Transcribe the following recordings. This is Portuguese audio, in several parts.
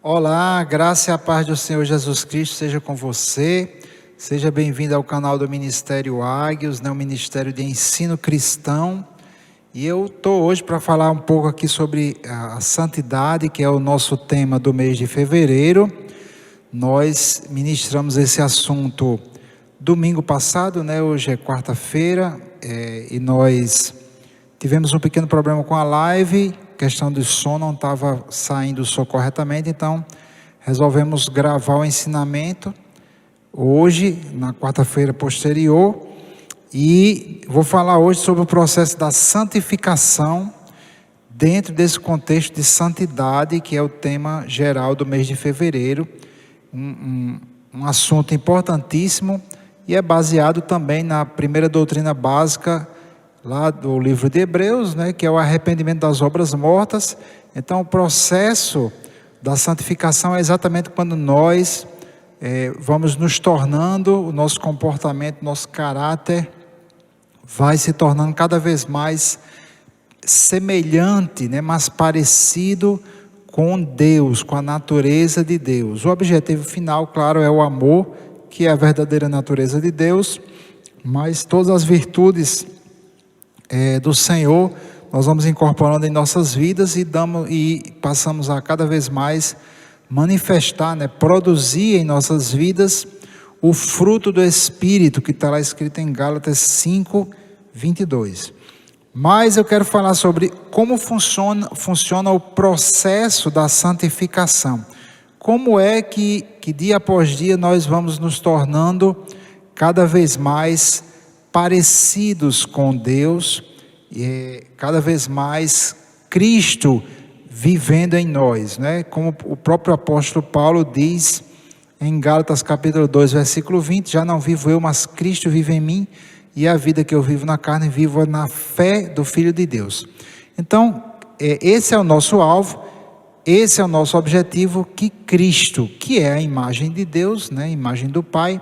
Olá, a graça e a paz do Senhor Jesus Cristo seja com você. Seja bem-vindo ao canal do Ministério Águios, o Ministério de Ensino Cristão. E eu estou hoje para falar um pouco aqui sobre a santidade, que é o nosso tema do mês de fevereiro. Nós ministramos esse assunto domingo passado, hoje é quarta-feira, e nós tivemos um pequeno problema com a live. Questão do som, não estava saindo o som corretamente, então resolvemos gravar o ensinamento hoje, na quarta-feira posterior, e vou falar hoje sobre o processo da santificação dentro desse contexto de santidade, que é o tema geral do mês de fevereiro, um assunto importantíssimo e é baseado também na primeira doutrina básica lá do livro de Hebreus, que é o arrependimento das obras mortas. Então o processo da santificação é exatamente quando nós vamos nos tornando, o nosso comportamento, nosso caráter vai se tornando cada vez mais semelhante, mais parecido com Deus, com a natureza de Deus. O objetivo final, claro, é o amor, que é a verdadeira natureza de Deus, mas todas as virtudes do Senhor, nós vamos incorporando em nossas vidas e passamos a cada vez mais manifestar, produzir em nossas vidas o fruto do Espírito, que está lá escrito em Gálatas 5:22. Mas eu quero falar sobre como funciona o processo da santificação. Como é que dia após dia nós vamos nos tornando cada vez mais parecidos com Deus, e cada vez mais Cristo vivendo em nós, Como o próprio apóstolo Paulo diz em Gálatas capítulo 2, versículo 20, já não vivo eu, mas Cristo vive em mim, e a vida que eu vivo na carne, vivo na fé do Filho de Deus. Então, esse é o nosso alvo, esse é o nosso objetivo, que Cristo, que é a imagem de Deus, a imagem do Pai,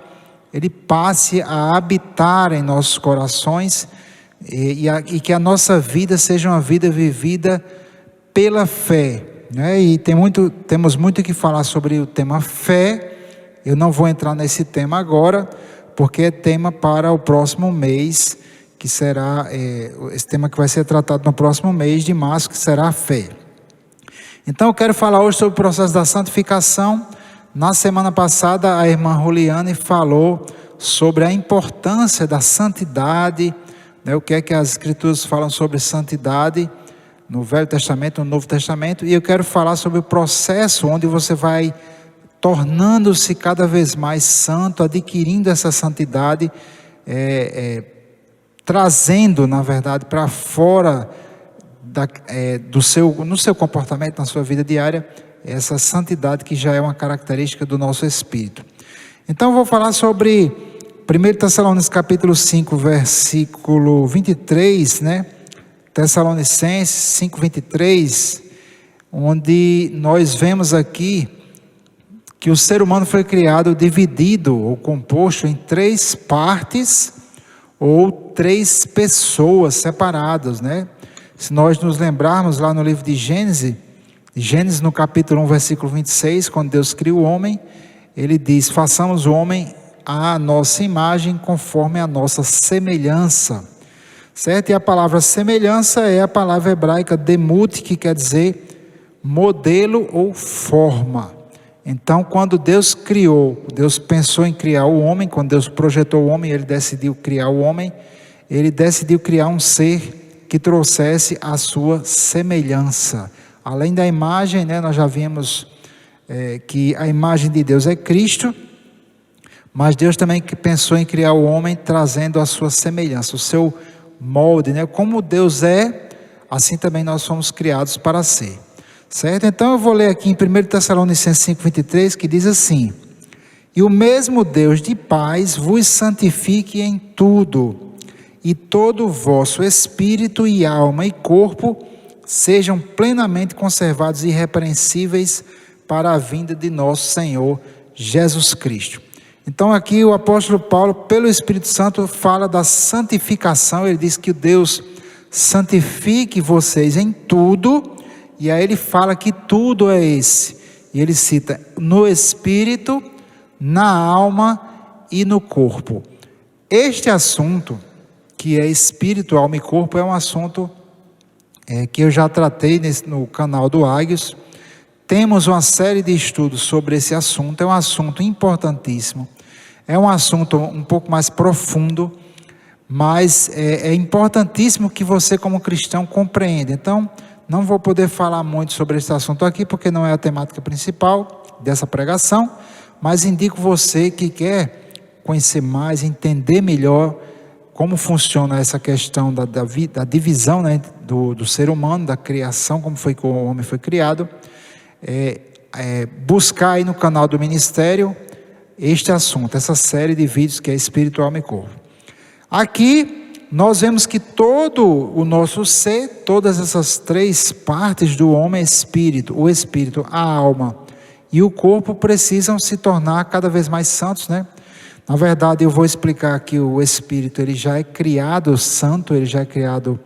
Ele passe a habitar em nossos corações e que a nossa vida seja uma vida vivida pela fé, E temos muito que falar sobre o tema fé. Eu não vou entrar nesse tema agora, porque é tema para o próximo mês, que será esse tema que vai ser tratado no próximo mês de março, que será a fé. Então eu quero falar hoje sobre o processo da santificação. Na semana passada, a irmã Juliane falou sobre a importância da santidade, o que é que as Escrituras falam sobre santidade no Velho Testamento, no Novo Testamento, e eu quero falar sobre o processo onde você vai tornando-se cada vez mais santo, adquirindo essa santidade, trazendo, na verdade, para fora no seu comportamento, na sua vida diária, essa santidade que já é uma característica do nosso espírito. Então eu vou falar sobre 1 Tessalonicenses capítulo 5, versículo 23, Tessalonicenses 5, 23, onde nós vemos aqui que o ser humano foi criado dividido ou composto em 3 partes ou 3 pessoas separadas, Se nós nos lembrarmos lá no livro de Gênesis no capítulo 1, versículo 26, quando Deus cria o homem, Ele diz: façamos o homem à nossa imagem, conforme a nossa semelhança, certo? E a palavra semelhança é a palavra hebraica demut, que quer dizer modelo ou forma. Então, quando Deus pensou em criar o homem, quando Deus projetou o homem, Ele decidiu criar o homem, Ele decidiu criar um ser que trouxesse a sua semelhança. Além da imagem, nós já vimos que a imagem de Deus é Cristo, mas Deus também pensou em criar o homem trazendo a sua semelhança, o seu molde, Como Deus é, assim também nós fomos criados para ser, certo? Então eu vou ler aqui em 1 Tessalonicenses 5:23, que diz assim: e o mesmo Deus de paz vos santifique em tudo, e todo o vosso espírito e alma e corpo sejam plenamente conservados e irrepreensíveis para a vinda de nosso Senhor Jesus Cristo. Então aqui o apóstolo Paulo, pelo Espírito Santo, fala da santificação. Ele diz que Deus santifique vocês em tudo, e aí ele fala que tudo é esse, e ele cita no espírito, na alma e no corpo. Este assunto, que é espírito, alma e corpo, é um assunto que eu já tratei no canal do Águios. Temos uma série de estudos sobre esse assunto, é um assunto importantíssimo, é um assunto um pouco mais profundo, mas é importantíssimo que você como cristão compreenda. Então, não vou poder falar muito sobre esse assunto aqui, porque não é a temática principal dessa pregação, mas indico você que quer conhecer mais, entender melhor como funciona essa questão da divisão, né, do ser humano, da criação, como foi que o homem foi criado, buscar aí no canal do Ministério este assunto, essa série de vídeos que é Espírito, Alma e Corpo. Aqui nós vemos que todo o nosso ser, todas essas três partes do homem, espírito, o espírito, a alma e o corpo, precisam se tornar cada vez mais santos, né? Na verdade, eu vou explicar que o espírito, ele já é criado santo, ele já é criado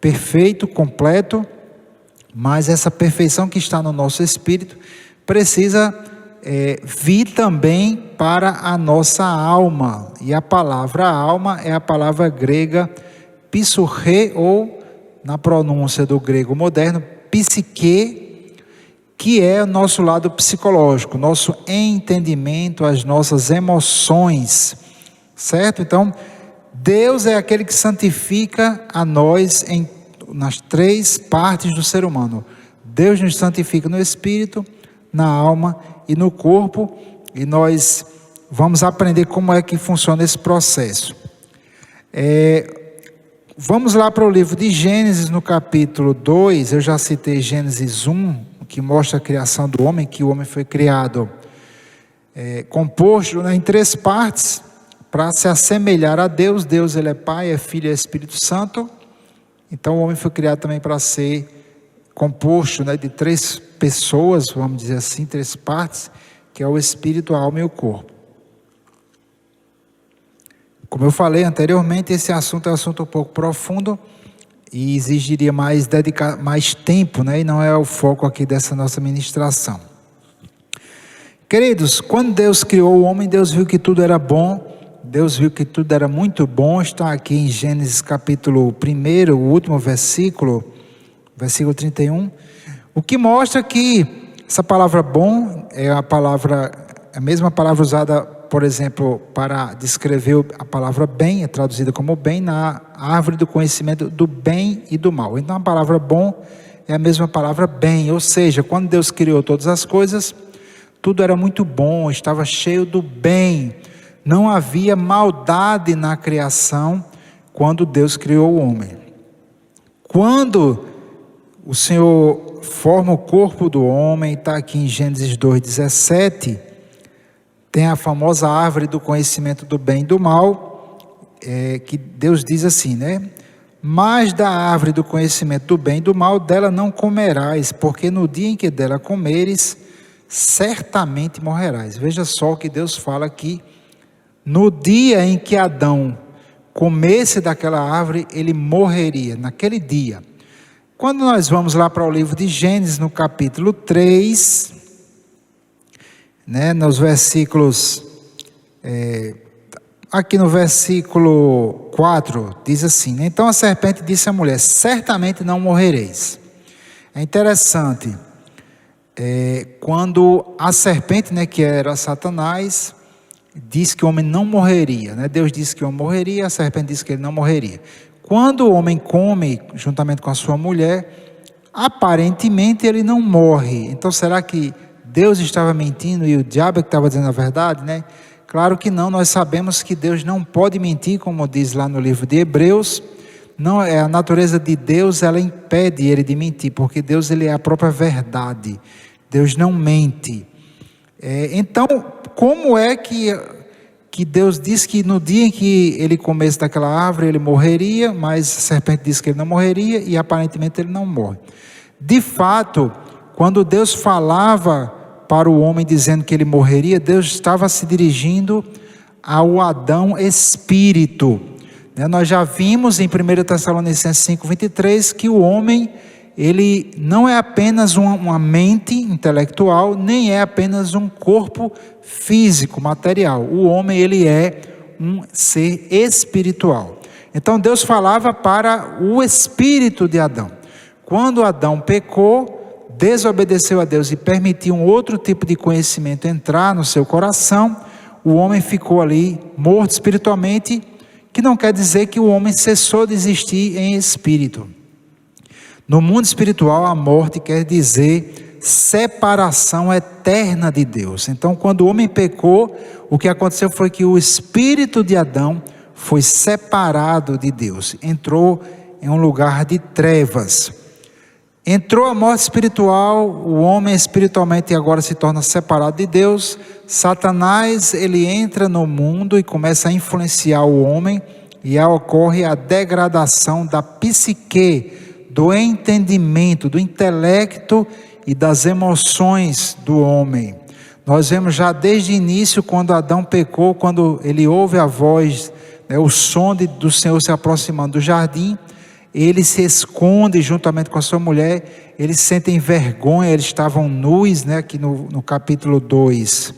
perfeito, completo, mas essa perfeição que está no nosso espírito precisa vir também para a nossa alma. E a palavra alma é a palavra grega psurrê, ou na pronúncia do grego moderno, psique, que é o nosso lado psicológico, nosso entendimento, as nossas emoções, certo? Então, Deus é aquele que santifica a nós nas três partes do ser humano. Deus nos santifica no espírito, na alma e no corpo, e nós vamos aprender como é que funciona esse processo. Vamos lá para o livro de Gênesis, no capítulo 2, eu já citei Gênesis 1, que mostra a criação do homem, que o homem foi criado composto, né, em três partes, para se assemelhar a Deus. Deus, ele é Pai, é Filho e é Espírito Santo. Então o homem foi criado também para ser composto, né, de três pessoas, vamos dizer assim, três partes, que é o espírito, a alma e o corpo. Como eu falei anteriormente, esse assunto é um assunto um pouco profundo e exigiria mais tempo, né? E não é o foco aqui dessa nossa ministração. Queridos, quando Deus criou o homem, Deus viu que tudo era bom, Deus viu que tudo era muito bom. Está aqui em Gênesis capítulo 1, o último versículo 31, o que mostra que essa palavra bom é a mesma palavra usada, por exemplo, para descrever a palavra bem, é traduzida como bem na árvore do conhecimento do bem e do mal. Então a palavra bom é a mesma palavra bem, ou seja, quando Deus criou todas as coisas, tudo era muito bom, estava cheio do bem, não havia maldade na criação quando Deus criou o homem. Quando o Senhor forma o corpo do homem, está aqui em Gênesis 2,17, tem a famosa árvore do conhecimento do bem e do mal, que Deus diz assim, né? Mas da árvore do conhecimento do bem e do mal, dela não comerás, porque no dia em que dela comeres, certamente morrerás. Veja só o que Deus fala aqui. No dia em que Adão comesse daquela árvore, ele morreria, naquele dia. Quando nós vamos lá para o livro de Gênesis, no capítulo 3, né, nos versículos, aqui no versículo 4, diz assim, né? Então a serpente disse à mulher, certamente não morrereis. É interessante, quando a serpente, né, que era Satanás, disse que o homem não morreria, né? Deus disse que o homem morreria, a serpente disse que ele não morreria. Quando o homem come juntamente com a sua mulher, aparentemente ele não morre. Então será que Deus estava mentindo e o diabo é que estava dizendo a verdade, né? Claro que não, nós sabemos que Deus não pode mentir, como diz lá no livro de Hebreus. Não, a natureza de Deus, ela impede ele de mentir, porque Deus, ele é a própria verdade. Deus não mente. Então, como é que Deus disse que no dia em que ele comesse daquela árvore, ele morreria, mas a serpente disse que ele não morreria e aparentemente ele não morre. De fato, quando Deus falava para o homem dizendo que ele morreria, Deus estava se dirigindo ao Adão espírito. Nós já vimos em 1 Tessalonicenses 5:23 que o homem, ele não é apenas uma mente intelectual, nem é apenas um corpo físico, material. O homem, ele é um ser espiritual. Então Deus falava para o espírito de Adão. Quando Adão pecou, desobedeceu a Deus e permitiu um outro tipo de conhecimento entrar no seu coração, o homem ficou ali morto espiritualmente, que não quer dizer que o homem cessou de existir em espírito. No mundo espiritual, a morte quer dizer separação eterna de Deus. Então, quando o homem pecou, o que aconteceu foi que o espírito de Adão foi separado de Deus, entrou em um lugar de trevas. Entrou a morte espiritual, o homem espiritualmente agora se torna separado de Deus. Satanás, ele entra no mundo e começa a influenciar o homem, e aí ocorre a degradação da psique, do entendimento, do intelecto e das emoções do homem. Nós vemos já desde o início, quando Adão pecou, quando ele ouve a voz, o som do Senhor se aproximando do jardim, ele se esconde juntamente com a sua mulher, eles sentem vergonha, eles estavam nus, aqui no capítulo 2.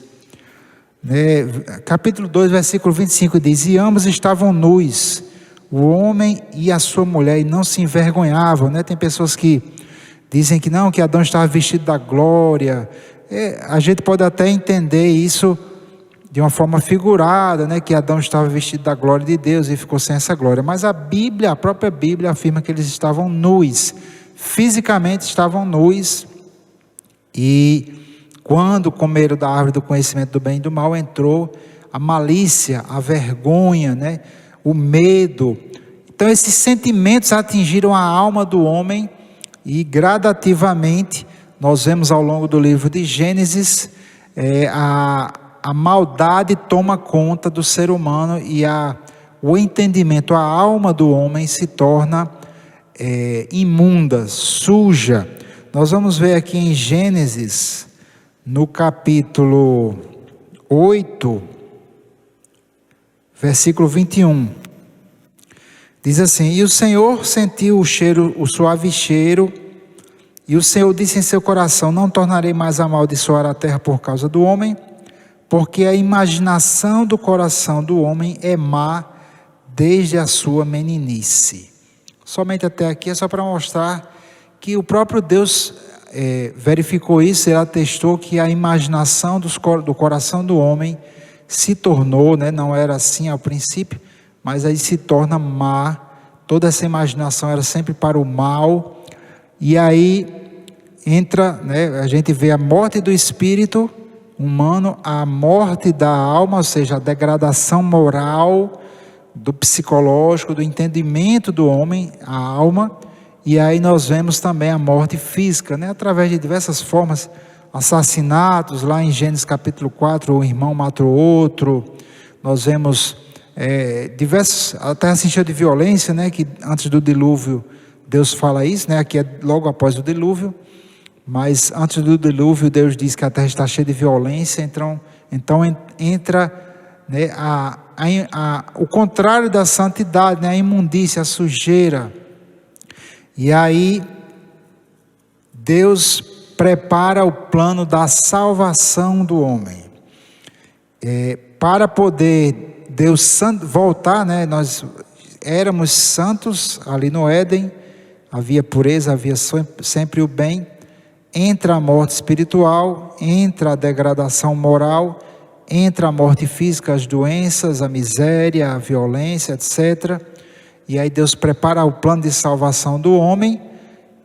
Capítulo 2, versículo 25 diz: e ambos estavam nus, o homem e a sua mulher, e não se envergonhavam. Tem pessoas que dizem que não, que Adão estava vestido da glória. A gente pode até entender isso de uma forma figurada, que Adão estava vestido da glória de Deus e ficou sem essa glória. Mas a própria Bíblia afirma que eles estavam nus, fisicamente estavam nus, e quando comeram da árvore do conhecimento do bem e do mal, entrou a malícia, a vergonha, o medo. Então esses sentimentos atingiram a alma do homem, e gradativamente nós vemos ao longo do livro de Gênesis, a maldade toma conta do ser humano, e o entendimento, a alma do homem se torna imunda, suja. Nós vamos ver aqui em Gênesis, no capítulo 8, versículo 21, diz assim: e o Senhor sentiu o suave cheiro, e o Senhor disse em seu coração: não tornarei mais a amaldiçoar a terra por causa do homem, porque a imaginação do coração do homem é má desde a sua meninice. Somente até aqui é só para mostrar que o próprio Deus verificou isso, ele atestou que a imaginação do coração do homem se tornou, não era assim ao princípio, mas aí se torna má. Toda essa imaginação era sempre para o mal, e aí entra, a gente vê a morte do espírito humano, a morte da alma, ou seja, a degradação moral, do psicológico, do entendimento do homem, a alma. E aí nós vemos também a morte física, através de diversas formas, assassinatos. Lá em Gênesis capítulo 4, o irmão mata o outro. Nós vemos diversos, até assim cheio de violência, que antes do dilúvio Deus fala isso, aqui é logo após o dilúvio, mas antes do dilúvio Deus diz que a terra está cheia de violência. Então entra o contrário da santidade, a imundícia, a sujeira. E aí Deus prepara o plano da salvação do homem, para poder Deus voltar, nós éramos santos ali no Éden, havia pureza, havia sempre o bem. Entra a morte espiritual, entra a degradação moral, entra a morte física, as doenças, a miséria, a violência, etc. E aí Deus prepara o plano de salvação do homem,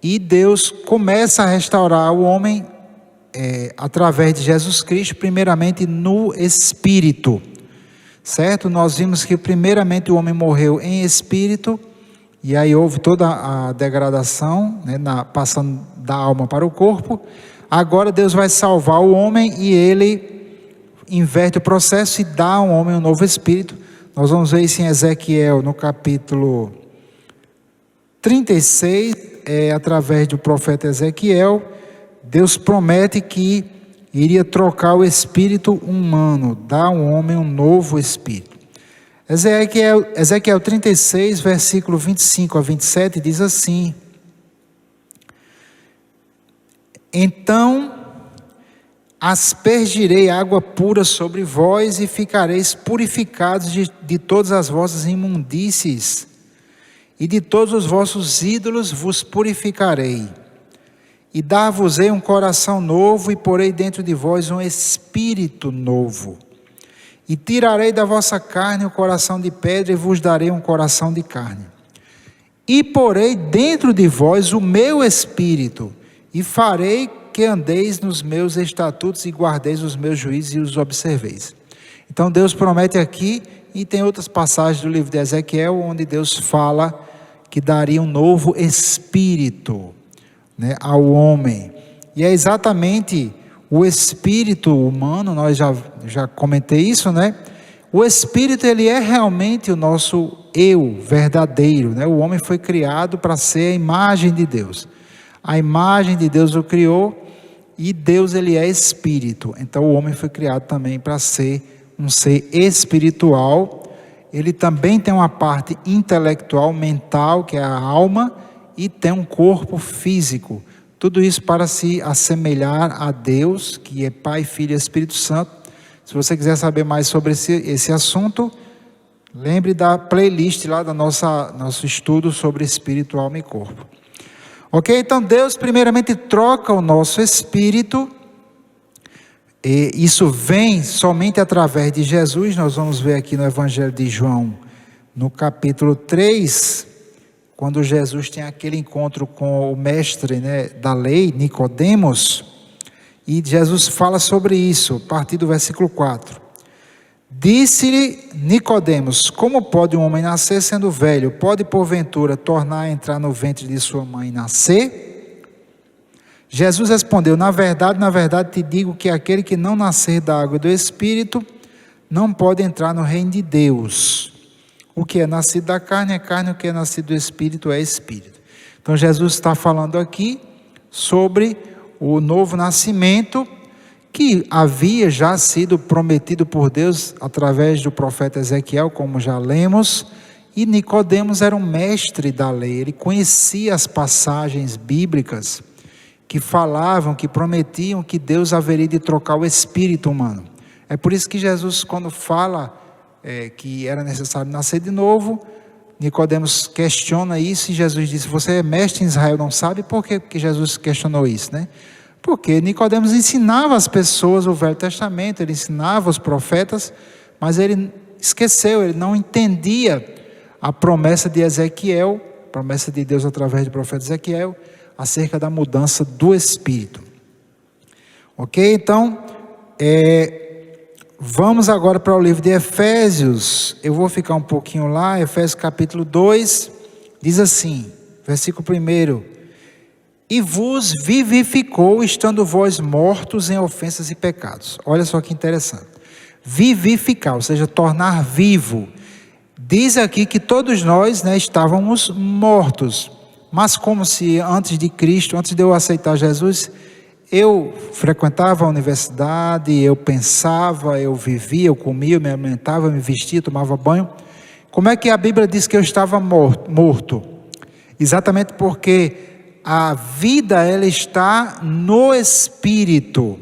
e Deus começa a restaurar o homem através de Jesus Cristo, primeiramente no Espírito, certo? Nós vimos que primeiramente o homem morreu em espírito, e aí houve toda a degradação, passando da alma para o corpo. Agora Deus vai salvar o homem, e ele inverte o processo e dá ao homem um novo espírito. Nós vamos ver isso em Ezequiel, no capítulo 36, através do profeta Ezequiel. Deus promete que iria trocar o espírito humano, dar ao homem um novo espírito. Ezequiel 36, versículo 25 a 27, diz assim: Então aspergirei água pura sobre vós e ficareis purificados de todas as vossas imundícies, e de todos os vossos ídolos vos purificarei. E dar-vos-ei um coração novo, e porei dentro de vós um espírito novo. E tirarei da vossa carne o coração de pedra, e vos darei um coração de carne. E porei dentro de vós o meu espírito, e farei que andeis nos meus estatutos, e guardeis os meus juízos e os observeis. Então Deus promete aqui, e tem outras passagens do livro de Ezequiel, onde Deus fala que daria um novo espírito, né, ao homem. E é exatamente o espírito humano, nós já comentei isso, né? O espírito, ele é realmente o nosso eu verdadeiro, né? O homem foi criado para ser a imagem de Deus. A imagem de Deus o criou, e Deus, ele é espírito. Então o homem foi criado também para ser um ser espiritual. Ele também tem uma parte intelectual, mental, que é a alma, e tem um corpo físico. Tudo isso para se assemelhar a Deus, que é Pai, Filho e Espírito Santo. Se você quiser saber mais sobre esse assunto, lembre da playlist lá do nosso estudo sobre espírito, alma e corpo. Ok? Então Deus primeiramente troca o nosso espírito, e isso vem somente através de Jesus. Nós vamos ver aqui no Evangelho de João, no capítulo 3, quando Jesus tem aquele encontro com o mestre, né, da lei, Nicodemos, e Jesus fala sobre isso, a partir do versículo 4. Disse-lhe Nicodemos: como pode um homem nascer sendo velho? Pode porventura tornar a entrar no ventre de sua mãe e nascer? Jesus respondeu: na verdade te digo que aquele que não nascer da água e do Espírito não pode entrar no reino de Deus. O que é nascido da carne é carne, o que é nascido do Espírito é Espírito. Então Jesus está falando aqui sobre o novo nascimento, que havia já sido prometido por Deus através do profeta Ezequiel, como já lemos. E Nicodemos era um mestre da lei, ele conhecia as passagens bíblicas que falavam, que prometiam que Deus haveria de trocar o espírito humano. É por isso que Jesus, quando fala que era necessário nascer de novo, Nicodemos questiona isso, e Jesus disse: você é mestre em Israel, não sabe? Por que Jesus questionou isso, né? Porque Nicodemos ensinava as pessoas o Velho Testamento, ele ensinava os profetas, mas ele esqueceu, ele não entendia a promessa de Ezequiel, promessa de Deus através do profeta Ezequiel, acerca da mudança do Espírito. Ok? Então, vamos agora para o livro de Efésios. Eu vou ficar um pouquinho lá. Efésios capítulo 2, diz assim, versículo 1: e vos vivificou, estando vós mortos em ofensas e pecados. Olha só que interessante. Vivificar, ou seja, tornar vivo. Diz aqui que todos nós, né, estávamos mortos, mas como se antes de Cristo, antes de eu aceitar Jesus, eu frequentava a universidade, eu pensava, eu vivia, eu comia, eu me alimentava, eu me vestia, tomava banho. Como é que a Bíblia diz que eu estava morto? Exatamente porque a vida, ela está no Espírito.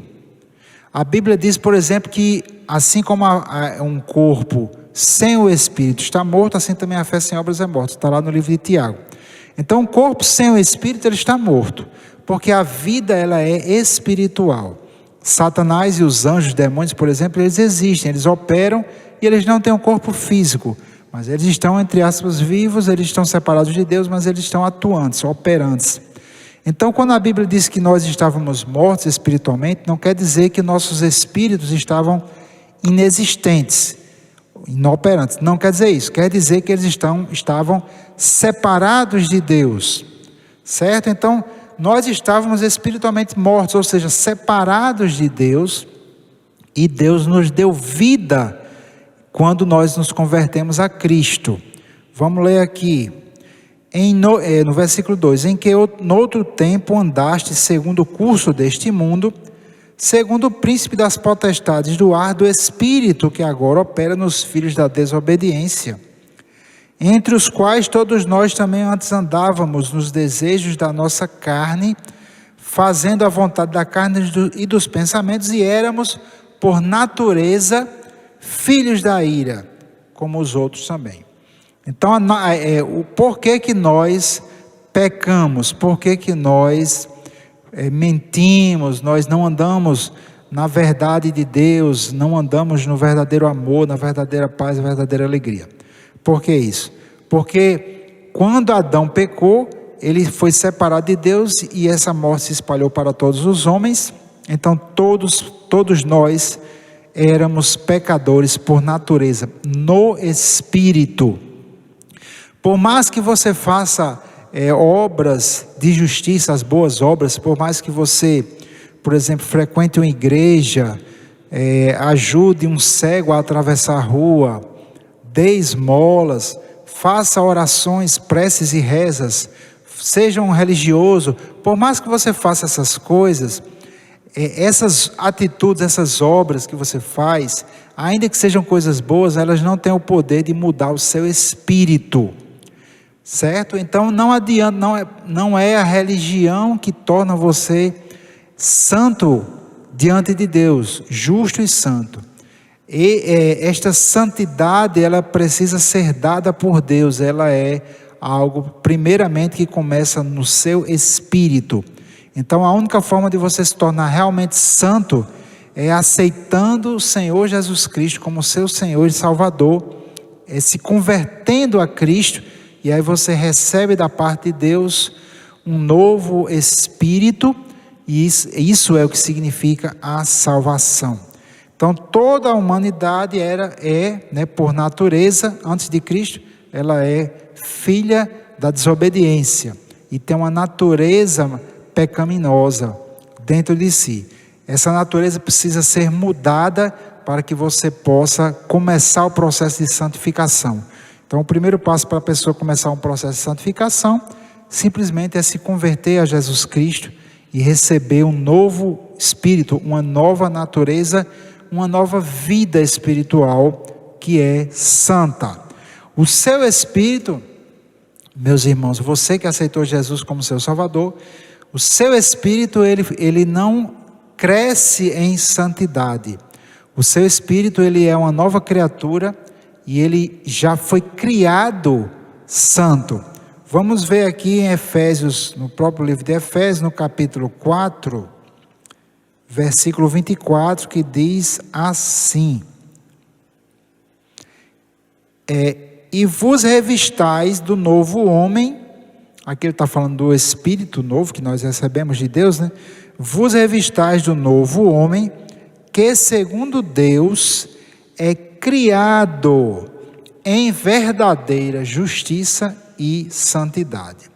A Bíblia diz, por exemplo, que assim como um corpo sem o Espírito está morto, assim também a fé sem obras é morta. Está lá no livro de Tiago. Então, o corpo sem o Espírito, ele está morto, porque a vida, ela é espiritual. Satanás e os anjos, demônios, por exemplo, eles existem, eles operam e eles não têm um corpo físico, mas eles estão, entre aspas, vivos, eles estão separados de Deus, mas eles estão atuantes, operantes. Então, quando a Bíblia diz que nós estávamos mortos espiritualmente, não quer dizer que nossos espíritos estavam inexistentes, inoperantes. Não quer dizer isso. Quer dizer que eles estavam separados de Deus. Certo? Então, nós estávamos espiritualmente mortos, ou seja, separados de Deus, e Deus nos deu vida quando nós nos convertemos a Cristo. Vamos ler aqui. No versículo 2, em que noutro tempo andaste segundo o curso deste mundo, segundo o príncipe das potestades do ar, do espírito que agora opera nos filhos da desobediência, entre os quais todos nós também antes andávamos nos desejos da nossa carne, fazendo a vontade da carne e dos pensamentos, e éramos, por natureza, filhos da ira, como os outros também. Então, o porquê que nós pecamos, porquê que nós mentimos, nós não andamos na verdade de Deus, não andamos no verdadeiro amor, na verdadeira paz, na verdadeira alegria. Por que isso? Porque quando Adão pecou, ele foi separado de Deus e essa morte se espalhou para todos os homens. Então todos nós éramos pecadores por natureza, no espírito. Por mais que você faça obras de justiça, as boas obras, por mais que você, por exemplo, frequente uma igreja, ajude um cego a atravessar a rua, dê esmolas, faça orações, preces e rezas, seja um religioso, por mais que você faça essas coisas, essas atitudes, essas obras que você faz, ainda que sejam coisas boas, elas não têm o poder de mudar o seu espírito, certo? Então não adianta, não é a religião que torna você santo diante de Deus, justo e santo. E esta santidade, ela precisa ser dada por Deus, ela é algo, primeiramente, que começa no seu espírito. Então a única forma de você se tornar realmente santo é aceitando o Senhor Jesus Cristo como seu Senhor e Salvador, se convertendo a Cristo, e aí você recebe da parte de Deus um novo espírito, e isso é o que significa a salvação. Então toda a humanidade por natureza, antes de Cristo, ela é filha da desobediência e tem uma natureza pecaminosa dentro de si. Essa natureza precisa ser mudada para que você possa começar o processo de santificação. Então o primeiro passo para a pessoa começar um processo de santificação simplesmente é se converter a Jesus Cristo e receber um novo espírito, uma nova natureza, uma nova vida espiritual que é santa. O seu espírito, meus irmãos, você que aceitou Jesus como seu Salvador, o seu espírito, ele não cresce em santidade. O seu espírito, ele é uma nova criatura e ele já foi criado santo. Vamos ver aqui em Efésios, no próprio livro de Efésios, no capítulo 4, versículo 24, que diz assim: e vos revistais do novo homem. Aqui ele está falando do Espírito novo que nós recebemos de Deus, né? Vos revistais do novo homem, que segundo Deus é criado em verdadeira justiça e santidade.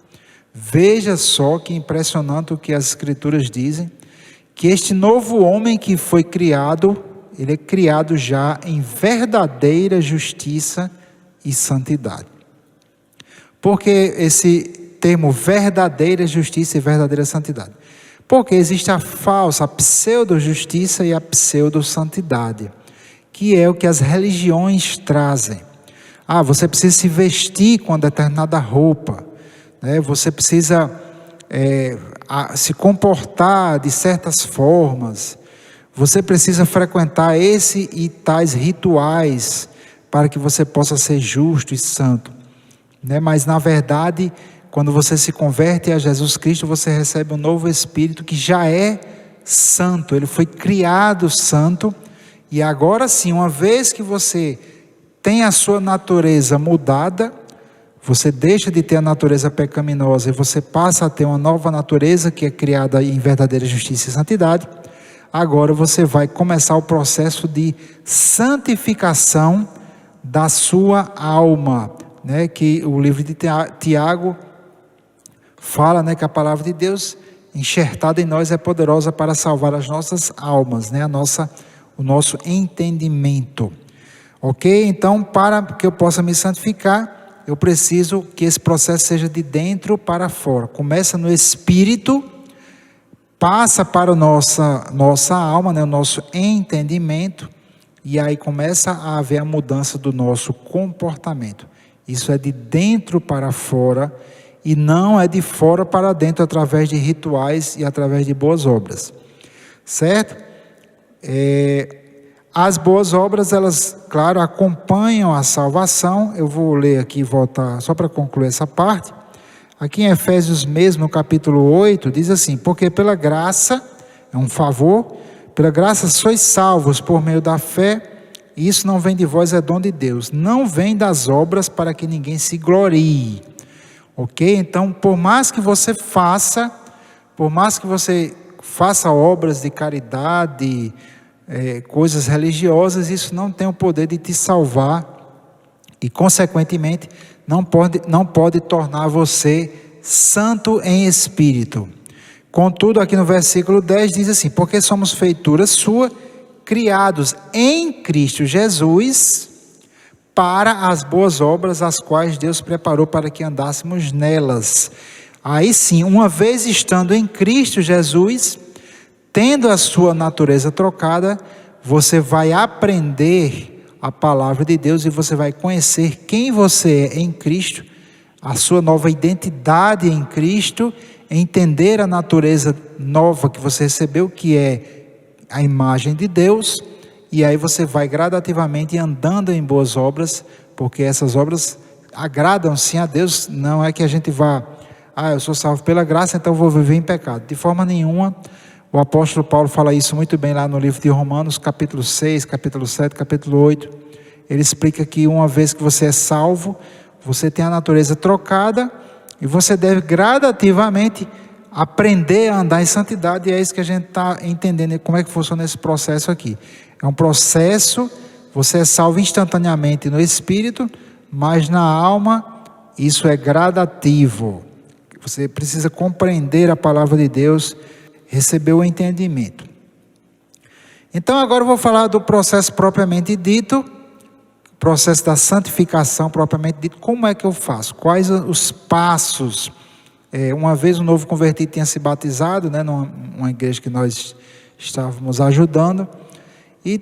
Veja só que impressionante o que as Escrituras dizem, que este novo homem que foi criado, ele é criado já em verdadeira justiça e santidade. Por que esse termo verdadeira justiça e verdadeira santidade? Porque existe a falsa, a pseudo-justiça e a pseudo-santidade, que é o que as religiões trazem. Você precisa se vestir com uma determinada roupa, né? Você precisa se comportar de certas formas, você precisa frequentar esse e tais rituais para que você possa ser justo e santo, né? Mas na verdade, quando você se converte a Jesus Cristo, você recebe um novo Espírito que já é santo, ele foi criado santo, e agora sim, uma vez que você tem a sua natureza mudada, você deixa de ter a natureza pecaminosa e você passa a ter uma nova natureza que é criada em verdadeira justiça e santidade. Agora você vai começar o processo de santificação da sua alma, né? Que o livro de Tiago fala, né, que a palavra de Deus enxertada em nós é poderosa para salvar as nossas almas, né? O nosso entendimento. Ok? Então, para que eu possa me santificar, eu preciso que esse processo seja de dentro para fora. Começa no espírito, passa para a nossa alma, né, o nosso entendimento, e aí começa a haver a mudança do nosso comportamento. Isso é de dentro para fora, e não é de fora para dentro através de rituais e através de boas obras, certo? As boas obras, elas, claro, acompanham a salvação. Eu vou ler aqui e voltar só para concluir essa parte. Aqui em Efésios mesmo, no capítulo 8, diz assim: porque pela graça, é um favor, pela graça sois salvos por meio da fé, e isso não vem de vós, é dom de Deus, não vem das obras para que ninguém se glorie. Ok? Então, por mais que você faça obras de caridade, coisas religiosas, isso não tem o poder de te salvar e, consequentemente, não pode tornar você santo em espírito. Contudo, aqui no versículo 10 diz assim: porque somos feitura sua, criados em Cristo Jesus, para as boas obras, as quais Deus preparou para que andássemos nelas. Aí sim, uma vez estando em Cristo Jesus, tendo a sua natureza trocada, você vai aprender a palavra de Deus e você vai conhecer quem você é em Cristo, a sua nova identidade em Cristo, entender a natureza nova que você recebeu, que é a imagem de Deus, e aí você vai gradativamente andando em boas obras, porque essas obras agradam sim a Deus. Não é que a gente vá, eu sou salvo pela graça, então vou viver em pecado. De forma nenhuma. O apóstolo Paulo fala isso muito bem lá no livro de Romanos, capítulo 6, capítulo 7, capítulo 8. Ele explica que uma vez que você é salvo, você tem a natureza trocada, e você deve gradativamente aprender a andar em santidade, e é isso que a gente está entendendo, como é que funciona esse processo aqui. É um processo, você é salvo instantaneamente no espírito, mas na alma isso é gradativo. Você precisa compreender a palavra de Deus, receber o entendimento. Então agora eu vou falar do processo propriamente dito, processo da santificação propriamente dito. Como é que eu faço? Quais os passos? Uma vez um novo convertido tinha se batizado, numa igreja que nós estávamos ajudando, e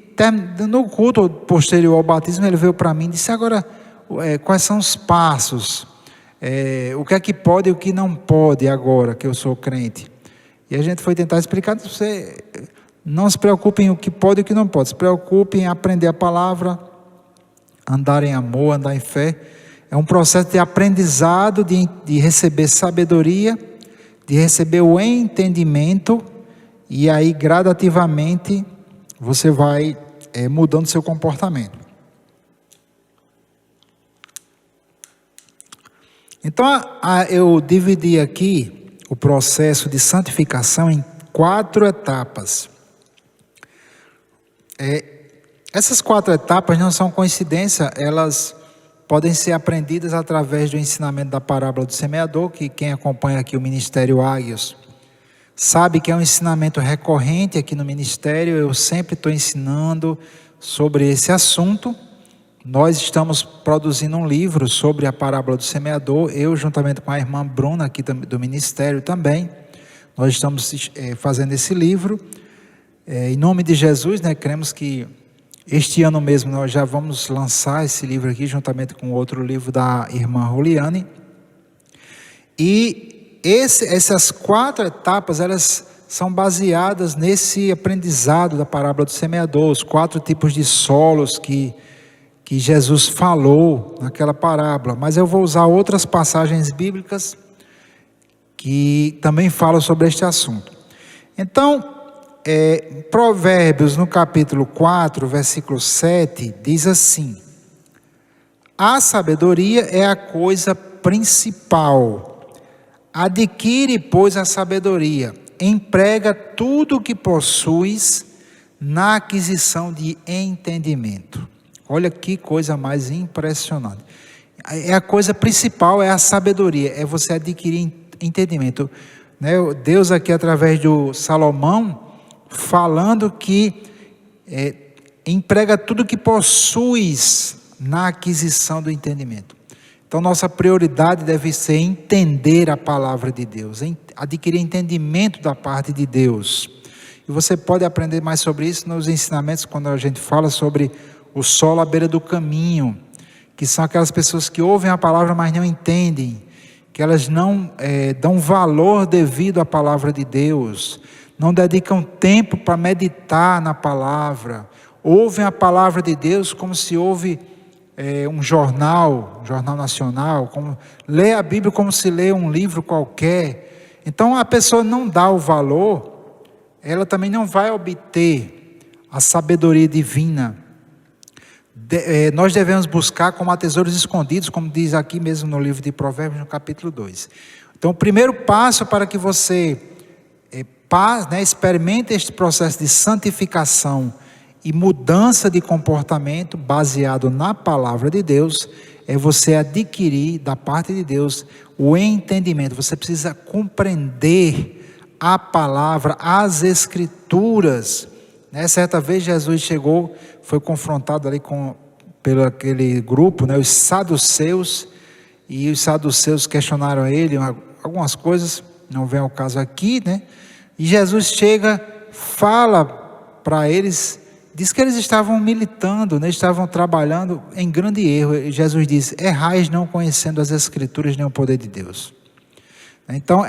no culto posterior ao batismo ele veio para mim e disse: agora, quais são os passos? O que é que pode e o que não pode agora que eu sou crente? E a gente foi tentar explicar: você não se preocupe em o que pode e o que não pode, se preocupe em aprender a palavra, andar em amor, andar em fé. É um processo de aprendizado, de receber sabedoria, de receber o entendimento, e aí gradativamente você vai mudando seu comportamento. Então eu dividi aqui o processo de santificação em 4 etapas. Essas 4 etapas não são coincidência, elas podem ser aprendidas através do ensinamento da parábola do semeador, que quem acompanha aqui o Ministério Águios sabe que é um ensinamento recorrente aqui no Ministério. Eu sempre estou ensinando sobre esse assunto. Nós estamos produzindo um livro sobre a parábola do semeador, eu juntamente com a irmã Bruna aqui do Ministério também. Nós estamos fazendo esse livro, em nome de Jesus, cremos que este ano mesmo nós já vamos lançar esse livro aqui, juntamente com outro livro da irmã Roliane. E essas 4 etapas, elas são baseadas nesse aprendizado da parábola do semeador, os 4 tipos de solos que Jesus falou naquela parábola. Mas eu vou usar outras passagens bíblicas que também falam sobre este assunto. Então, Provérbios, no capítulo 4, versículo 7, diz assim: a sabedoria é a coisa principal. Adquire, pois, a sabedoria. Emprega tudo o que possuis na aquisição de entendimento. Olha que coisa mais impressionante. A coisa principal é a sabedoria, é você adquirir entendimento. Deus aqui, através do Salomão, falando que emprega tudo que possuis na aquisição do entendimento. Então nossa prioridade deve ser entender a palavra de Deus, adquirir entendimento da parte de Deus. E você pode aprender mais sobre isso nos ensinamentos, quando a gente fala sobre o solo à beira do caminho, que são aquelas pessoas que ouvem a palavra, mas não entendem, que elas não dão valor devido à palavra de Deus, não dedicam tempo para meditar na palavra, ouvem a palavra de Deus como se ouve um jornal nacional, lê a Bíblia como se lê um livro qualquer. Então a pessoa não dá o valor, ela também não vai obter a sabedoria divina. Nós devemos buscar como a tesouros escondidos, como diz aqui mesmo no livro de Provérbios, no capítulo 2. Então o primeiro passo para que você experimente este processo de santificação e mudança de comportamento baseado na palavra de Deus, é você adquirir da parte de Deus o entendimento. Você precisa compreender a palavra, as escrituras. Certa vez Jesus chegou, foi confrontado ali pelo aquele grupo, os saduceus, e os saduceus questionaram ele algumas coisas, não vem ao caso aqui, e Jesus chega, fala para eles, diz que eles estavam militando, estavam trabalhando em grande erro. E Jesus diz: errais não conhecendo as escrituras nem o poder de Deus. Então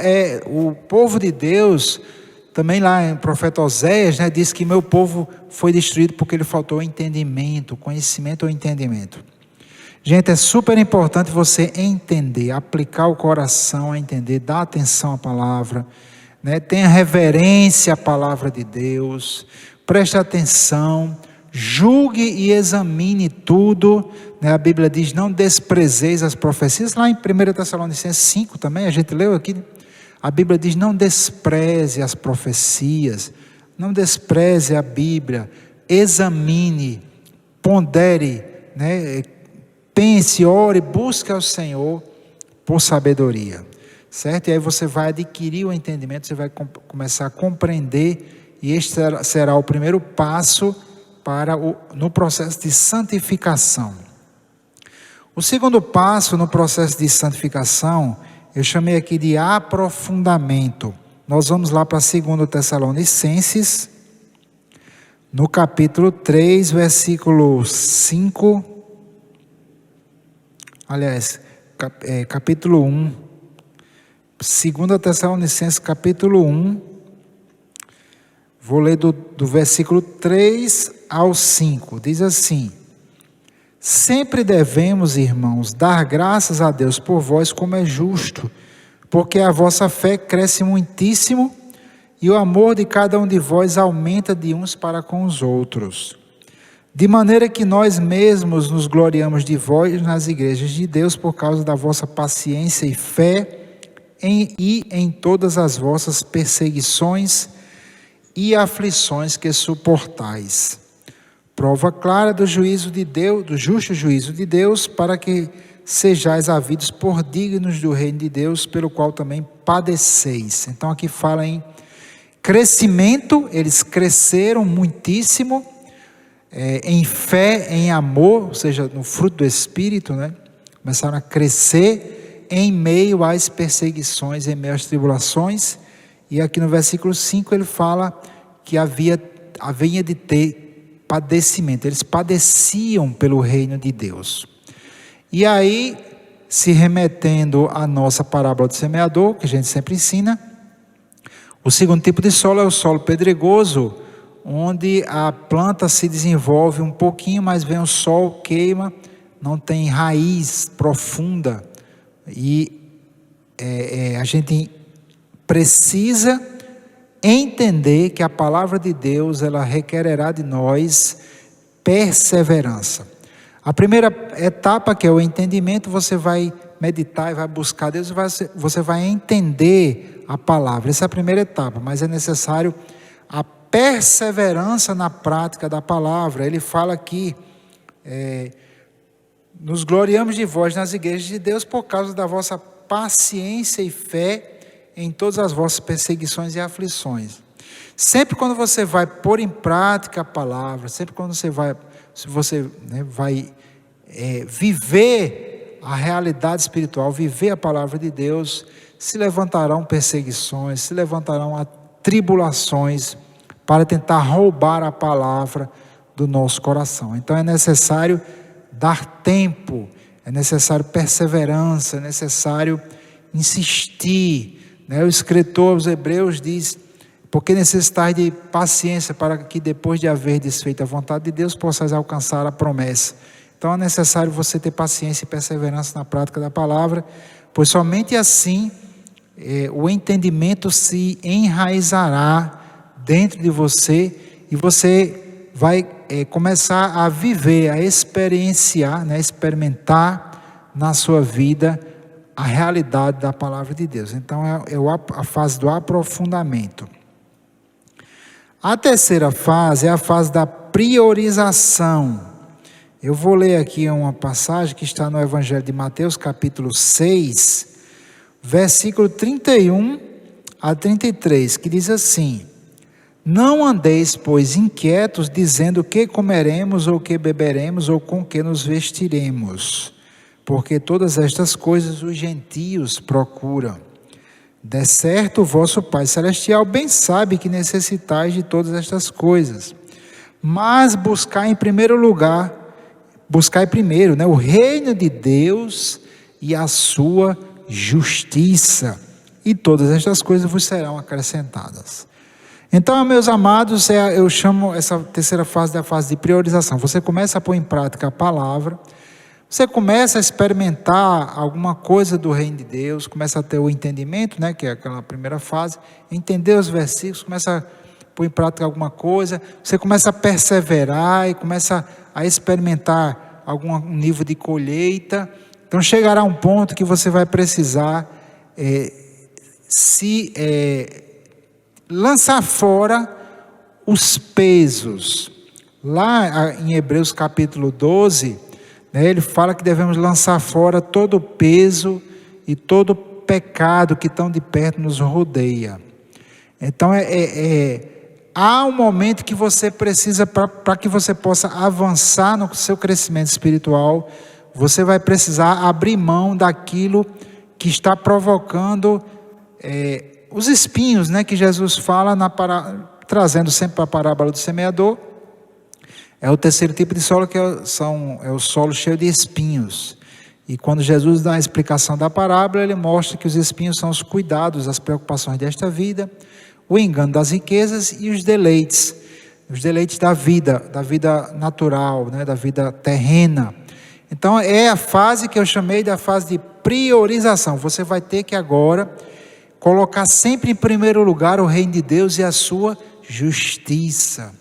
o povo de Deus, também lá em profeta Oséias, diz que meu povo foi destruído porque lhe faltou entendimento, conhecimento ou entendimento. Gente, é super importante você entender, aplicar o coração a entender, dar atenção à palavra, tenha reverência à palavra de Deus, preste atenção, julgue e examine tudo. A Bíblia diz: não desprezeis as profecias. Lá em 1 Tessalonicenses 5 também, a gente leu aqui, a Bíblia diz: não despreze as profecias, não despreze a Bíblia, examine, pondere, pense, ore, busque ao Senhor por sabedoria, certo? E aí você vai adquirir o entendimento, você vai começar a compreender, e este será o primeiro passo no processo de santificação. O segundo passo no processo de santificação, eu chamei aqui de aprofundamento. Nós vamos lá para 2 Tessalonicenses, no capítulo 3, versículo 5. Aliás, capítulo 1. 2 Tessalonicenses, capítulo 1. Vou ler do versículo 3 ao 5. Diz assim: sempre devemos, irmãos, dar graças a Deus por vós, como é justo, porque a vossa fé cresce muitíssimo e o amor de cada um de vós aumenta de uns para com os outros. De maneira que nós mesmos nos gloriamos de vós nas igrejas de Deus por causa da vossa paciência e fé em todas as vossas perseguições e aflições que suportais. Prova clara do juízo de Deus, do justo juízo de Deus, para que sejais havidos por dignos do reino de Deus, pelo qual também padeceis. Então aqui fala em crescimento, eles cresceram muitíssimo, em fé, em amor, ou seja, no fruto do Espírito, começaram a crescer em meio às perseguições, em meio às tribulações. E aqui no versículo 5 ele fala que havia de ter padecimento, eles padeciam pelo reino de Deus. E aí, se remetendo à nossa parábola do semeador, que a gente sempre ensina, o segundo tipo de solo é o solo pedregoso, onde a planta se desenvolve um pouquinho, mas vem o sol, queima, não tem raiz profunda, e a gente precisa entender que a palavra de Deus, ela requererá de nós perseverança. A primeira etapa, que é o entendimento, você vai meditar e vai buscar Deus, você vai entender a palavra. Essa é a primeira etapa, mas é necessário a perseverança na prática da palavra. Ele fala aqui, nos gloriamos de vós nas igrejas de Deus por causa da vossa paciência e fé em todas as vossas perseguições e aflições. Sempre quando você vai pôr em prática a palavra, sempre quando você vai viver a realidade espiritual, viver a palavra de Deus, se levantarão perseguições, se levantarão tribulações para tentar roubar a palavra do nosso coração. Então é necessário dar tempo, é necessário perseverança, é necessário insistir, né? O escritor aos Hebreus diz: porque necessitais de paciência para que depois de haver desfeito a vontade de Deus, possais alcançar a promessa. Então é necessário você ter paciência e perseverança na prática da palavra, pois somente assim o entendimento se enraizará dentro de você e você vai começar a viver, a experienciar, né, experimentar na sua vida a realidade da palavra de Deus. Então é a fase do aprofundamento. A terceira fase é a fase da priorização. Eu vou ler aqui uma passagem que está no Evangelho de Mateus, capítulo 6, versículo 31 a 33, que diz assim: não andeis, pois, inquietos, dizendo o que comeremos, ou o que beberemos, ou com que nos vestiremos, porque todas estas coisas os gentios procuram. De certo, o vosso Pai Celestial bem sabe que necessitais de todas estas coisas. Mas buscai primeiro, né, o reino de Deus e a sua justiça, e todas estas coisas vos serão acrescentadas. Então, meus amados, eu chamo essa terceira fase da fase de priorização. Você começa a pôr em prática a palavra, você começa a experimentar alguma coisa do reino de Deus, começa a ter o entendimento, né, que é aquela primeira fase, entender os versículos, começa a pôr em prática alguma coisa, você começa a perseverar e começa a experimentar algum nível de colheita. Então chegará um ponto que você vai precisar lançar fora os pesos. Lá em Hebreus capítulo 12, né, ele fala que devemos lançar fora todo o peso e todo o pecado que tão de perto nos rodeia. Então há um momento que você precisa, para que você possa avançar no seu crescimento espiritual, você vai precisar abrir mão daquilo que está provocando os espinhos, né, que Jesus fala, trazendo sempre para a parábola do semeador. É o terceiro tipo de solo, que é o solo cheio de espinhos. E quando Jesus dá a explicação da parábola, ele mostra que os espinhos são os cuidados, as preocupações desta vida, o engano das riquezas e os deleites da vida natural, né, da vida terrena. Então é a fase que eu chamei da fase de priorização. Você vai ter que agora colocar sempre em primeiro lugar o reino de Deus e a sua justiça.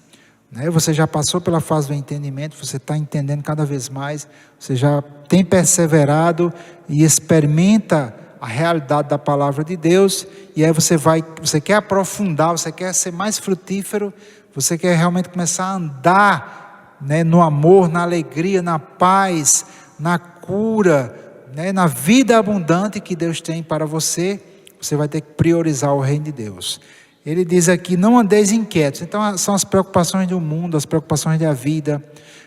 Você já passou pela fase do entendimento, você está entendendo cada vez mais, você já tem perseverado e experimenta a realidade da palavra de Deus, e aí você quer aprofundar, você quer ser mais frutífero, você quer realmente começar a andar, né, no amor, na alegria, na paz, na cura, né, na vida abundante que Deus tem para você. Você vai ter que priorizar o reino de Deus. Ele diz aqui: não andeis inquietos. Então são as preocupações do mundo, as preocupações da vida.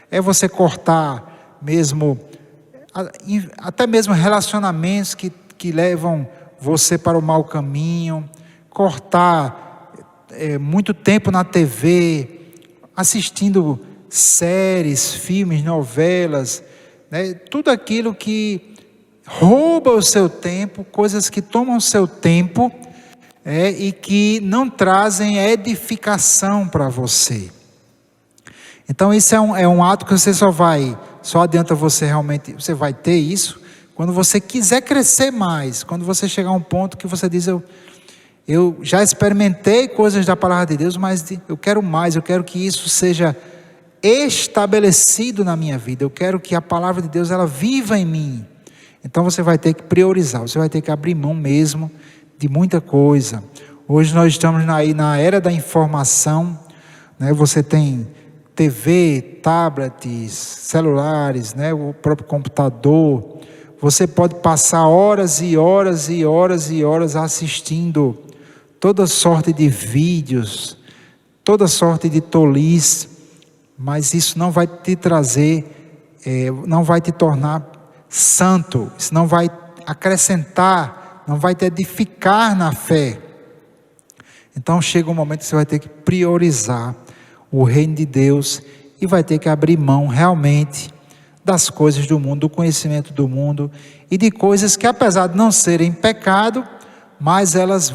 É você cortar mesmo, até mesmo relacionamentos que levam você para o mau caminho. Cortar muito tempo na TV, assistindo séries, filmes, novelas, né? Tudo aquilo que rouba o seu tempo, coisas que tomam o seu tempo, e que não trazem edificação para você. Então isso é um ato que você só adianta você realmente, você vai ter isso quando você quiser crescer mais, quando você chegar a um ponto que você diz: eu já experimentei coisas da palavra de Deus, mas eu quero mais, eu quero que isso seja estabelecido na minha vida, eu quero que a palavra de Deus ela viva em mim. Então você vai ter que priorizar, você vai ter que abrir mão mesmo de muita coisa. Hoje nós estamos na era da informação, né? Você tem TV, tablets, celulares, né? O próprio computador. Você pode passar horas e horas e horas e horas assistindo toda sorte de vídeos, toda sorte de tolice, mas isso não vai te trazer, não vai te tornar santo, isso não vai acrescentar, não vai te edificar na fé. Então chega um momento que você vai ter que priorizar o reino de Deus e vai ter que abrir mão realmente das coisas do mundo, do conhecimento do mundo e de coisas que, apesar de não serem pecado, mas elas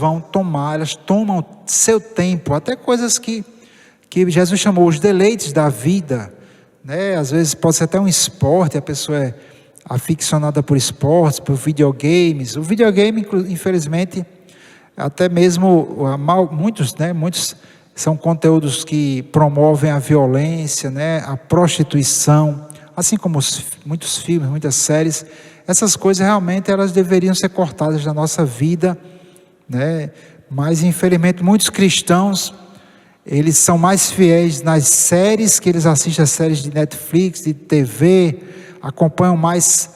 tomam seu tempo, até coisas que Jesus chamou os deleites da vida, né? Às vezes pode ser até um esporte, a pessoa é aficionada por esportes, por videogames. O videogame, infelizmente, até mesmo muitos são conteúdos que promovem a violência, né? A prostituição, assim como muitos filmes, muitas séries. Essas coisas realmente elas deveriam ser cortadas da nossa vida, né? Mas infelizmente muitos cristãos, eles são mais fiéis nas séries que eles assistem, as séries de Netflix, de TV, acompanham mais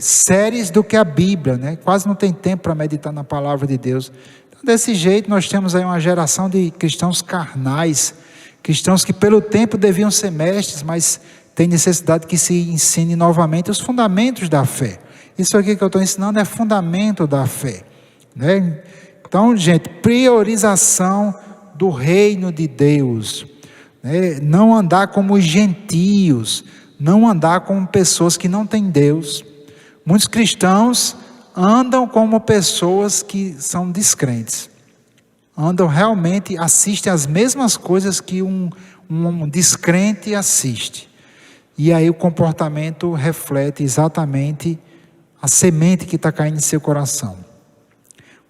séries do que a Bíblia, né? Quase não tem tempo para meditar na palavra de Deus. Então, desse jeito nós temos aí uma geração de cristãos carnais, cristãos que pelo tempo deviam ser mestres, mas tem necessidade que se ensine novamente os fundamentos da fé. Isso aqui que eu estou ensinando é fundamento da fé, né? Então, gente, priorização do reino de Deus, né? Não andar como os gentios, não andar como pessoas que não têm Deus. Muitos cristãos andam como pessoas que são descrentes, andam realmente, assistem as mesmas coisas que um descrente assiste, e aí o comportamento reflete exatamente a semente que está caindo em seu coração.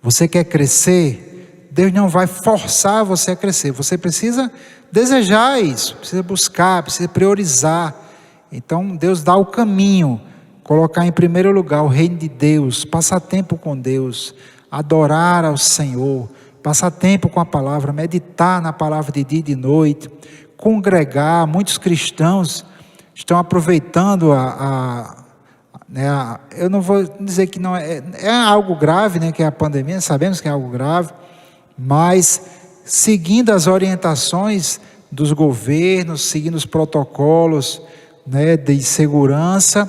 Você quer crescer? Deus não vai forçar você a crescer, você precisa desejar isso, precisa buscar, precisa priorizar. Então Deus dá o caminho, colocar em primeiro lugar o reino de Deus, passar tempo com Deus, adorar ao Senhor, passar tempo com a palavra, meditar na palavra de dia e de noite, congregar. Muitos cristãos estão aproveitando eu não vou dizer que não é algo grave, né, que é a pandemia, sabemos que é algo grave, mas seguindo as orientações dos governos, seguindo os protocolos, né, de segurança,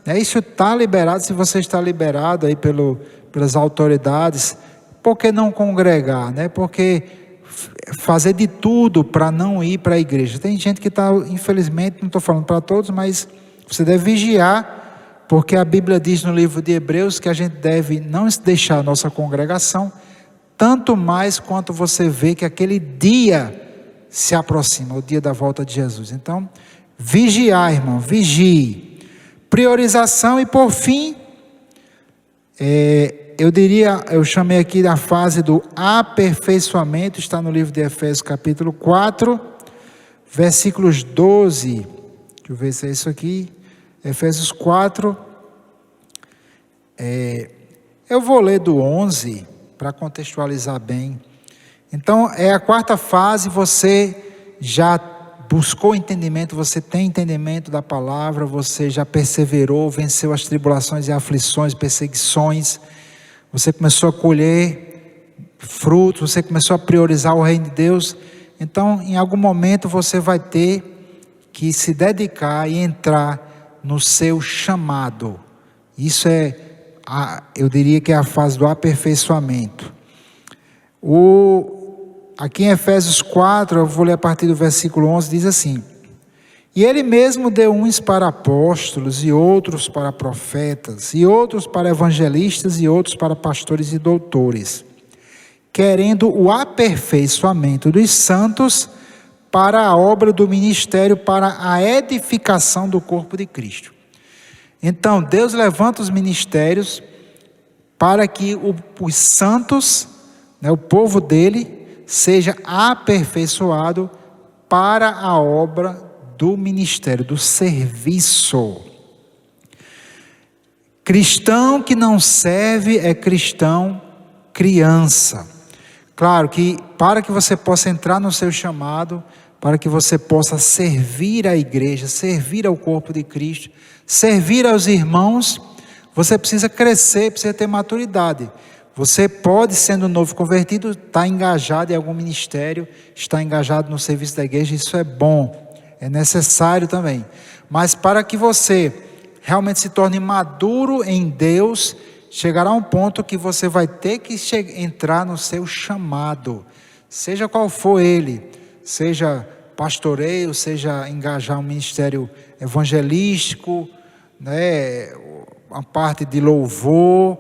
né, isso está liberado. Se você está liberado aí pelas autoridades, por que não congregar, né? Porque fazer de tudo para não ir para a igreja. Tem gente que está, infelizmente, não estou falando para todos, mas você deve vigiar, porque a Bíblia diz no livro de Hebreus que a gente deve não deixar a nossa congregação, tanto mais quanto você vê que aquele dia se aproxima, o dia da volta de Jesus. Então, vigiar, irmão, vigie. Priorização e, por fim, eu chamei aqui da fase do aperfeiçoamento, está no livro de Efésios capítulo 4, versículos 12, deixa eu ver se é isso aqui, Efésios 4, eu vou ler do 11, para contextualizar bem. Então, é a quarta fase, você já buscou entendimento, você tem entendimento da palavra, você já perseverou, venceu as tribulações e aflições, perseguições, você começou a colher frutos, você começou a priorizar o reino de Deus. Então, em algum momento você vai ter que se dedicar e entrar no seu chamado. Isso eu diria que é a fase do aperfeiçoamento. Aqui em Efésios 4, eu vou ler a partir do versículo 11, diz assim: E ele mesmo deu uns para apóstolos, e outros para profetas, e outros para evangelistas, e outros para pastores e doutores, querendo o aperfeiçoamento dos santos para a obra do ministério, para a edificação do corpo de Cristo. Então, Deus levanta os ministérios para que os santos, né, o povo dele, seja aperfeiçoado para a obra do ministério, do serviço. Cristão que não serve é cristão criança. Claro que para que você possa entrar no seu chamado, para que você possa servir a igreja, servir ao corpo de Cristo, servir aos irmãos, você precisa crescer, precisa ter maturidade. Você pode, sendo novo convertido, estar engajado em algum ministério, estar engajado no serviço da igreja, isso é bom, é necessário também. Mas para que você realmente se torne maduro em Deus, chegará um ponto que você vai ter que entrar no seu chamado, seja qual for ele, seja pastoreio, seja engajar um ministério evangelístico, né, uma parte de louvor.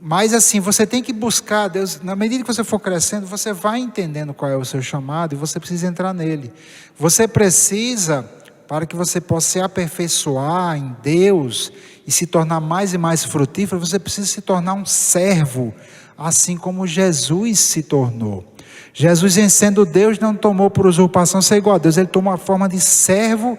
Mas assim, você tem que buscar Deus. Na medida que você for crescendo, você vai entendendo qual é o seu chamado e você precisa entrar nele. Você precisa, para que você possa se aperfeiçoar em Deus e se tornar mais e mais frutífero, você precisa se tornar um servo, assim como Jesus se tornou. Jesus, em sendo Deus, não tomou por usurpação ser igual a Deus, ele tomou a forma de servo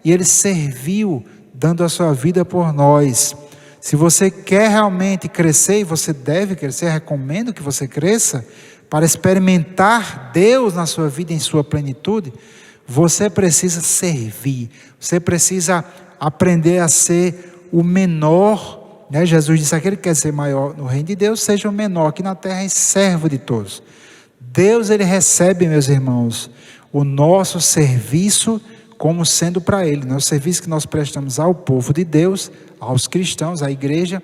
e ele serviu, dando a sua vida por nós. Se você quer realmente crescer, e você deve crescer, recomendo que você cresça, para experimentar Deus na sua vida em sua plenitude, você precisa servir, você precisa aprender a ser o menor, né? Jesus disse: aquele que quer ser maior no reino de Deus, seja o menor aqui na terra e servo de todos. Deus, ele recebe, meus irmãos, o nosso serviço como sendo para Ele, né? O serviço que nós prestamos ao povo de Deus, aos cristãos, à igreja,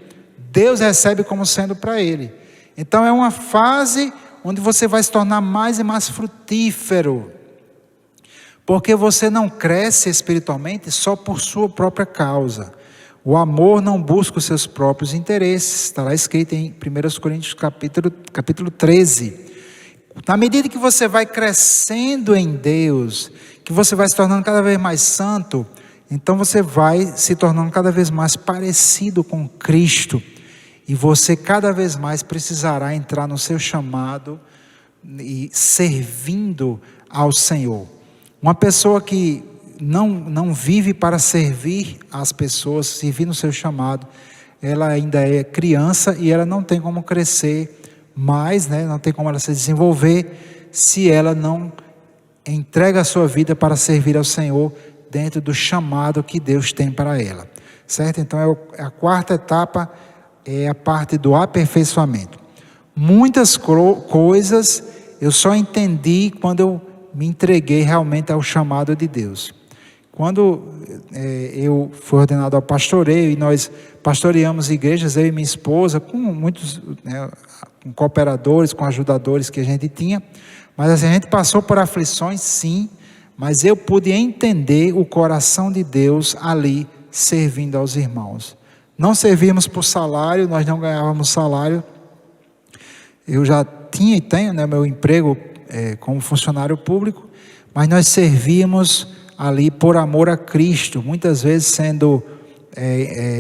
Deus recebe como sendo para Ele. Então é uma fase onde você vai se tornar mais e mais frutífero, porque você não cresce espiritualmente só por sua própria causa. O amor não busca os seus próprios interesses, está lá escrito em 1 Coríntios capítulo 13. Na medida que você vai crescendo em Deus, que você vai se tornando cada vez mais santo, então você vai se tornando cada vez mais parecido com Cristo, e você cada vez mais precisará entrar no seu chamado e servindo ao Senhor. Uma pessoa que não vive para servir as pessoas, servir no seu chamado, ela ainda é criança e ela não tem como crescer mais, né? Não tem como ela se desenvolver se ela não entrega a sua vida para servir ao Senhor dentro do chamado que Deus tem para ela, certo? Então a quarta etapa é a parte do aperfeiçoamento. Muitas coisas eu só entendi quando eu me entreguei realmente ao chamado de Deus. Quando eu fui ordenado ao pastoreio e nós pastoreamos igrejas, eu e minha esposa, com muitos, né, com cooperadores, com ajudadores que a gente tinha, mas assim, a gente passou por aflições, sim, mas eu pude entender o coração de Deus ali, servindo aos irmãos. Não servíamos por salário, nós não ganhávamos salário. Eu já tinha e tenho, né, meu emprego como funcionário público, mas nós servíamos ali por amor a Cristo, muitas vezes sendo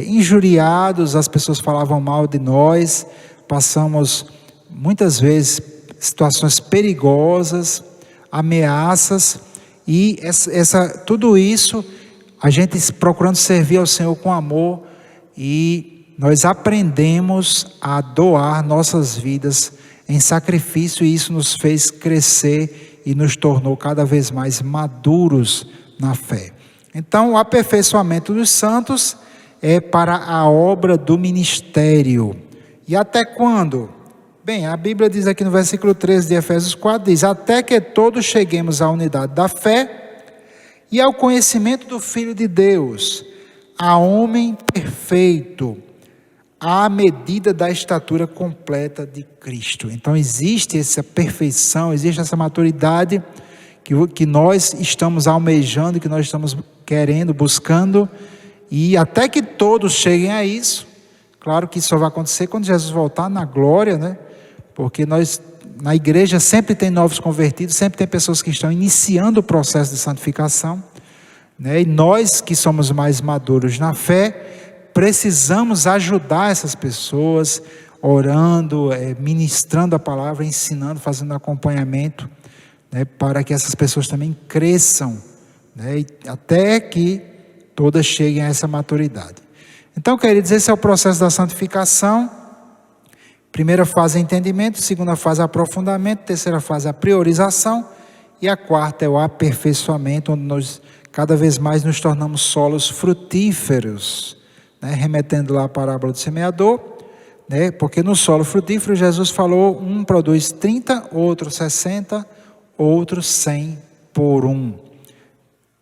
injuriados, as pessoas falavam mal de nós, passamos muitas vezes situações perigosas, ameaças, e tudo isso, a gente procurando servir ao Senhor com amor, e nós aprendemos a doar nossas vidas em sacrifício, e isso nos fez crescer e nos tornou cada vez mais maduros na fé. Então, o aperfeiçoamento dos santos é para a obra do ministério. E até quando? Bem, a Bíblia diz aqui no versículo 13 de Efésios 4, diz: até que todos cheguemos à unidade da fé e ao conhecimento do Filho de Deus, a homem perfeito, à medida da estatura completa de Cristo. Então existe essa perfeição, existe essa maturidade que nós estamos almejando, que nós estamos querendo, buscando, e até que todos cheguem a isso. Claro que isso só vai acontecer quando Jesus voltar na glória, né? Porque nós, na igreja, sempre tem novos convertidos, sempre tem pessoas que estão iniciando o processo de santificação, né? E nós que somos mais maduros na fé, precisamos ajudar essas pessoas, orando, ministrando a palavra, ensinando, fazendo acompanhamento, né? Para que essas pessoas também cresçam, né? Até que todas cheguem a essa maturidade. Então, queridos, esse é o processo da santificação. Primeira fase é entendimento, segunda fase é aprofundamento, terceira fase é a priorização, e a quarta é o aperfeiçoamento, onde nós cada vez mais nos tornamos solos frutíferos, né? Remetendo lá a parábola do semeador, né? Porque no solo frutífero Jesus falou: um produz 30, outro 60, outro 100 por um.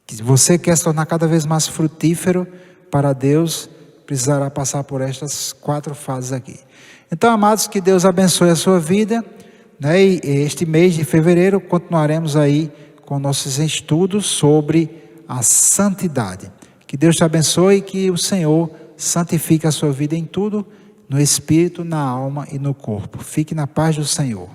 Se você quer se tornar cada vez mais frutífero para Deus, precisará passar por estas 4 fases aqui. Então, amados, que Deus abençoe a sua vida, né? E este mês de fevereiro continuaremos aí com nossos estudos sobre a santidade. Que Deus te abençoe e que o Senhor santifique a sua vida em tudo, no espírito, na alma e no corpo. Fique na paz do Senhor.